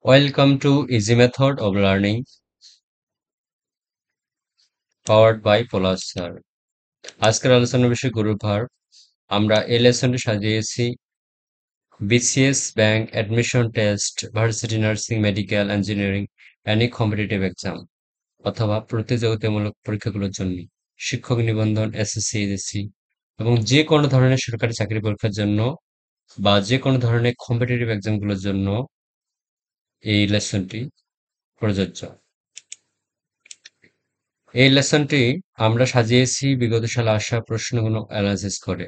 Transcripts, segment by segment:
Welcome to Easy Method of Learning powered by Polar Sir। আজকের আলোচনার বিষয় group verb. আমরা এই লেসনটি সাজিয়েছি BCS bank admission test varsity nursing medical engineering any competitive exam অথবা প্রতিযোগিতামূলক পরীক্ষাগুলোর জন্য শিক্ষক নিবন্ধন এসএসসি এইচএসসি এবং যে কোনো ধরনের সরকারি চাকরি পরীক্ষার জন্য বা যে কোনো ধরনের কম্পিটিটিভ এক্সামগুলোর জন্য এই লেসনটি প্রযোজ্য। এই লেসনটি আমরা সাজিয়েছি বিগত সালে আসা প্রশ্নগুলো অ্যানালাইসিস করে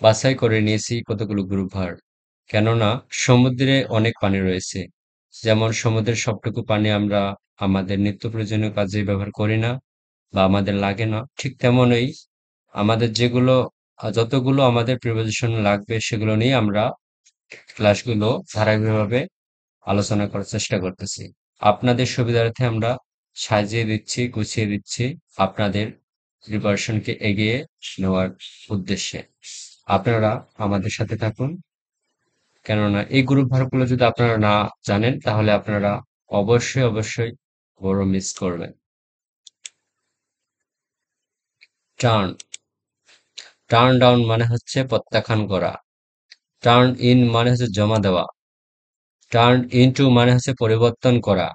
বাছাই করে নিয়েছি কতগুলো গ্রুপ ভার। কেননা সমুদ্রে অনেক পানি রয়েছে, যেমন সমুদ্রের সবটুকু পানি আমরা আমাদের নিত্য প্রয়োজনীয় কাজে ব্যবহার করি না বা আমাদের লাগে না, ঠিক তেমনই আমাদের যেগুলো যতগুলো আমাদের প্রিপোজিশন লাগবে সেগুলো নিয়ে আমরা ক্লাসগুলো ধারাবাহিকভাবে আলোচনা করার চেষ্টা করতেছি। আপনাদের সুবিধার্থে আমরা সাজিয়ে দিচ্ছি, গুছিয়ে দিচ্ছি আপনাদের প্রিপারেশনকে এগিয়ে নেওয়ার উদ্দেশ্যে। আপনারা আমাদের সাথে থাকুন, কেননা এই গ্রুপ ভার্বগুলো যদি আপনারা না জানেন তাহলে আপনারা অবশ্যই বড় মিস করবেন। টার্ন টার্ন ডাউন মানে হচ্ছে প্রত্যাখ্যান করা। টার্ন ইন মানে হচ্ছে জমা দেওয়া। টার্ন ইনটু মানে হচ্ছে পরিবর্তন করা।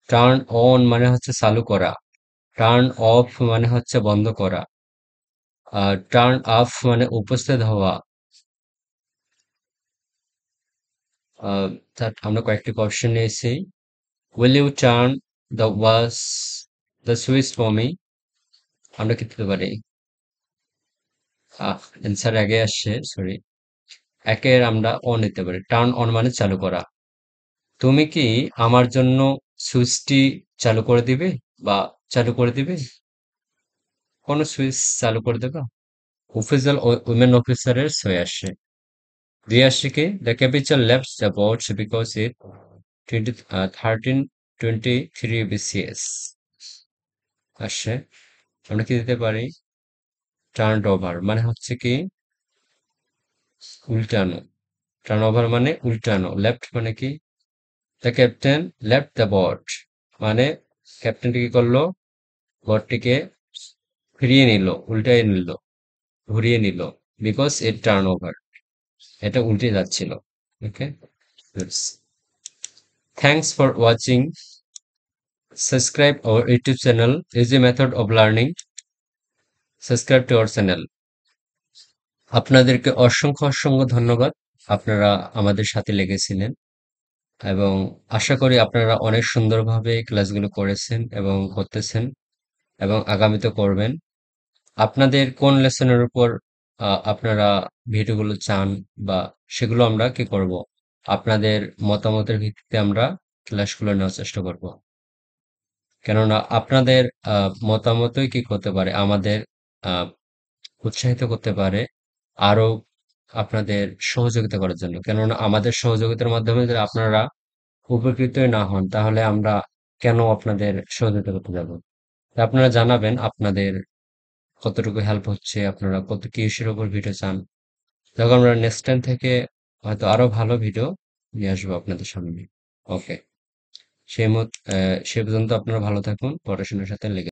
টার্ন অন মানে হচ্ছে চালু করা। টার্ন অফ মানে হচ্ছে বন্ধ করা। আর টার্ন আপ মানে উপস্থিত হওয়া। আমরা কয়েকটি অপশন নিয়েছি। Will you turn the switch for me? আমরা কি দিতে পারি? অ্যান্সার আগে আসছে, সরি। একের আমরা অন নিতে পারি। টার্ন অন মানে চালু করা। তুমি কি আমার জন্য সুইচটি চালু করে দিবে বা চালু করে দিবে? কোন সুইচ চালু করে দেবা? অফিসিয়াল উইমেন অফিসারের সই আসে। দিয়ে আসছে কি? The capital left the boats because it 1323 BCS আসছে। আমরা কি দিতে পারি? টার্ন ওভার মানে হচ্ছে কি উল্টানো। টার্ন ওভার মানে উল্টানো। লেফট মানে কি? দ্য ক্যাপ্টেন লেফট দ্য বট মানে ক্যাপ্টেনটি কি করলো? বটটিকে ফিরিয়ে নিল, উল্টাই নিল, ঘুরিয়ে নিল। বিকজ ইট টার্ন ওভার, এটা উল্টে যাচ্ছিল। Okay, thanks for watching. Subscribe our YouTube channel, Easy Method of Learning. Subscribe to our channel. আপনাদেরকে অসংখ্য ধন্যবাদ। আপনারা আমাদের সাথে লেগেছিলেন এবং আশা করি আপনারা অনেক সুন্দরভাবে ক্লাসগুলো করেছেন এবং করতেছেন এবং আগামীতে করবেন। আপনাদের কোন লেসনের উপর আপনারা ভিডিওগুলো চান বা সেগুলো আমরা কি করব? আপনাদের মতামতের ভিত্তিতে আমরা ক্লাসগুলো নেওয়ার চেষ্টা করব। কেননা আপনাদের মতামতই কি করতে পারে আমাদের আহ, উৎসাহিত করতে পারে আরো আপনাদের সহযোগিতা করার জন্য। কেননা আমাদের সহযোগিতার মাধ্যমে যদি আপনারা উপকৃতই না হন তাহলে আমরা কেন আপনাদের সহযোগিতা করতে যাব? তা আপনারা জানাবেন আপনাদের কতটুকু হেল্প হচ্ছে, আপনারা কত কি ইস্যুর উপর ভিডিও চান। যখন আমরা নেক্সট টাইম থেকে হয়তো আরো ভালো ভিডিও নিয়ে আসবো আপনাদের সামনে। ওকে, সে পর্যন্ত আপনারা ভালো থাকুন, পড়াশোনার সাথে লেগে